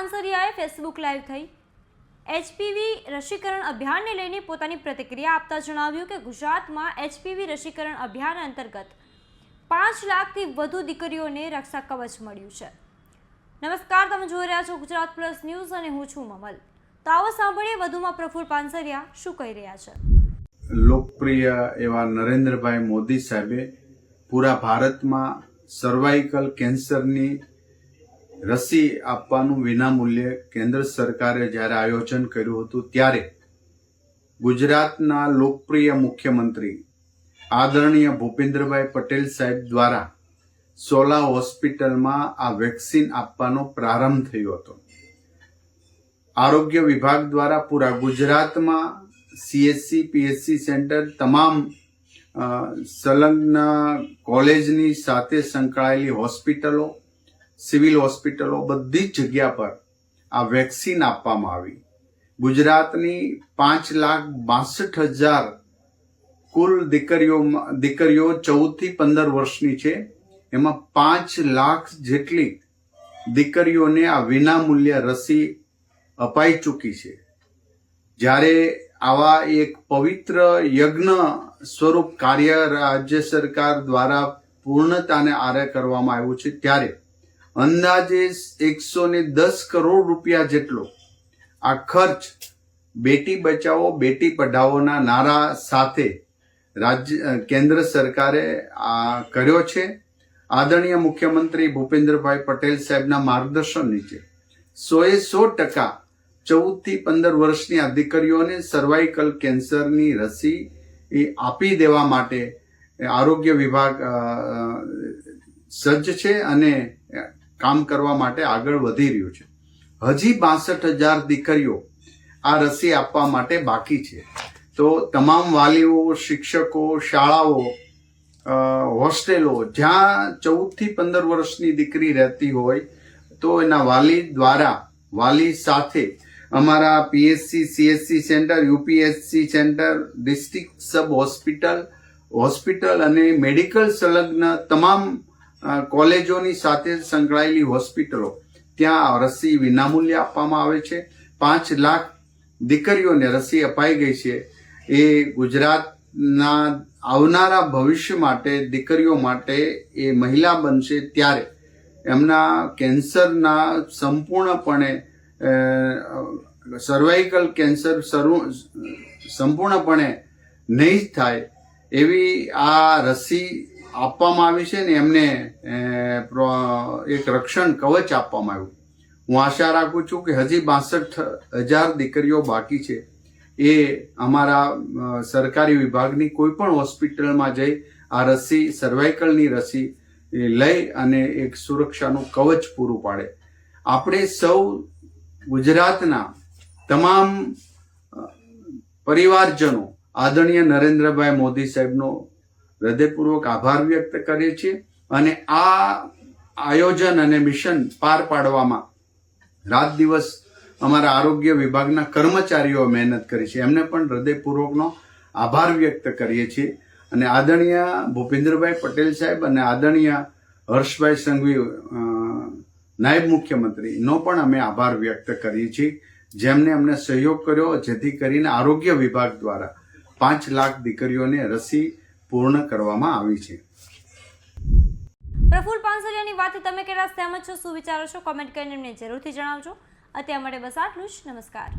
પાનસરિયાએ Facebook live થઈ HPV રસીકરણ અભિયાનને લઈને પોતાની પ્રતિક્રિયા આપતા જણાવ્યું કે ગુજરાતમાં એચપીવી રસીકરણ અભિયાન અંતર્ગત 5 લાખથી વધુ દીકરીઓને રક્ષા કવચ મળ્યું છે। નમસ્કાર, તમે જોઈ રહ્યા છો ગુજરાત પ્લસ ન્યૂઝ અને હું છું મમલ। તો આવો સાંભળીએ વધુમાં પ્રફુલ પાનસરિયા શું કહી રહ્યા છે। લોકપ્રિય એવા નરેન્દ્રભાઈ મોદી સાહેબે પૂરા ભારતમાં સર્વાઇકલ કેન્સરની રસી આપવાનું વિનામૂલ્યે કેન્દ્ર સરકારે જ્યારે આયોજન કર્યું હતું ત્યારે ગુજરાતના લોકપ્રિય મુખ્યમંત્રી આદરણીય ભૂપેન્દ્રભાઈ પટેલ સાહેબ દ્વારા સોલા હોસ્પિટલમાં આ વેક્સિન આપવાનો પ્રારંભ થયો હતો। આરોગ્ય વિભાગ દ્વારા પૂરા ગુજરાતમાં સીએચસી પીએચસી સેન્ટર તમામ સંલગ્ન કોલેજની સાથે સંકળાયેલી હોસ્પિટલો સિવિલ હોસ્પિટલો બધી જ જગ્યા પર આ વેક્સિન આપવામાં આવી। ગુજરાતની 5,62,000 કુલ દીકરીઓ 14 થી 15 વર્ષની છે। એમાં 5 લાખ જેટલી દીકરીઓને આ વિનામૂલ્ય રસી અપાઈ ચૂકી છે। જ્યારે આવા એક પવિત્ર યજ્ઞ સ્વરૂપ કાર્ય રાજ્ય સરકાર દ્વારા પૂર્ણતાને આરે કરવામાં આવ્યું છે ત્યારે અંદાજે 110 કરોડ રૂપિયા જેટલો આ ખર્ચ બેટી બચાવો બેટી પઢાઓના નારા સાથે કેન્દ્ર સરકારે આ કર્યો છે। આદરણીય મુખ્યમંત્રી ભૂપેન્દ્રભાઈ પટેલ સાહેબના માર્ગદર્શન નીચે 100% 14 થી 15 વર્ષની આ દીકરીઓને સર્વાઇકલ કેન્સરની રસી આપી દેવા માટે આરોગ્ય વિભાગ સજ્જ છે અને કામ કરવા માટે આગળ વધી રહ્યું છે। હજી 62,000 દીકરીઓ આ રસી આપવા માટે બાકી છે। તો તમામ વાલીઓ, શિક્ષકો, શાળાઓ, હોસ્ટેલો જ્યાં 14 થી 15 વર્ષની દીકરી રહેતી હોય તો એના વાલી દ્વારા વાલી સાથે અમારા PHC CHC centre UPHC centre district sub hospital અને મેડિકલ સંલગ્ન તમામ કોલેજોની સાથે સંકળાયેલી હોસ્પિટલો ત્યાં રસી વિનામૂલ્યે આપવામાં આવે છે। 5 લાખ દીકરીઓને રસી અપાઈ ગઈ છે। એ ગુજરાતના આવનારા ભવિષ્ય માટે દીકરીઓ માટે એ મહિલા બનશે ત્યારે એમના કેન્સરના સંપૂર્ણપણે સર્વાઇકલ કેન્સર સંપૂર્ણપણે નહીં થાય એવી આ રસી આપવામાં આવી છે ને એમને એક રક્ષણ કવચ આપવામાં આવ્યું। હું આશા રાખું છું કે હજી 62,000 દીકરીઓ બાકી છે એ અમારા સરકારી વિભાગની કોઈ પણ હોસ્પિટલમાં જઈ આ રસી સર્વાઇકલની રસી લઈ અને એક સુરક્ષાનું કવચ પૂરું પાડે। આપણે સૌ ગુજરાતના તમામ પરિવારજનો આદરણીય નરેન્દ્રભાઈ મોદી સાહેબનો હૃદયપૂર્વક આભાર વ્યક્ત કરીએ છીએ અને આ આયોજન અને મિશન પાર પાડવામાં રાત દિવસ અમારા આરોગ્ય વિભાગના કર્મચારીઓ મહેનત કરી છે એમને પણ હૃદયપૂર્વકનો આભાર વ્યક્ત કરીએ છીએ અને આદરણીય ભૂપેન્દ્રભાઈ પટેલ સાહેબ અને આદરણીય હર્ષભાઈ સંઘવી નાયબ મુખ્યમંત્રીનો પણ અમે આભાર વ્યક્ત કરીએ છીએ જેમને અમને સહયોગ કર્યો જેથી કરીને આરોગ્ય વિભાગ દ્વારા 5 લાખ દીકરીઓને રસી પૂર્ણ કરવામાં આવી છે। પ્રફુલ પાનસરિયાની વાતથી તમે કેટલા સહેમત છો, શું વિચારો છો, કોમેન્ટ કરીને અમને જરૂરથી જણાવજો। અત્યારે માટે બસ આટલું જ। નમસ્કાર।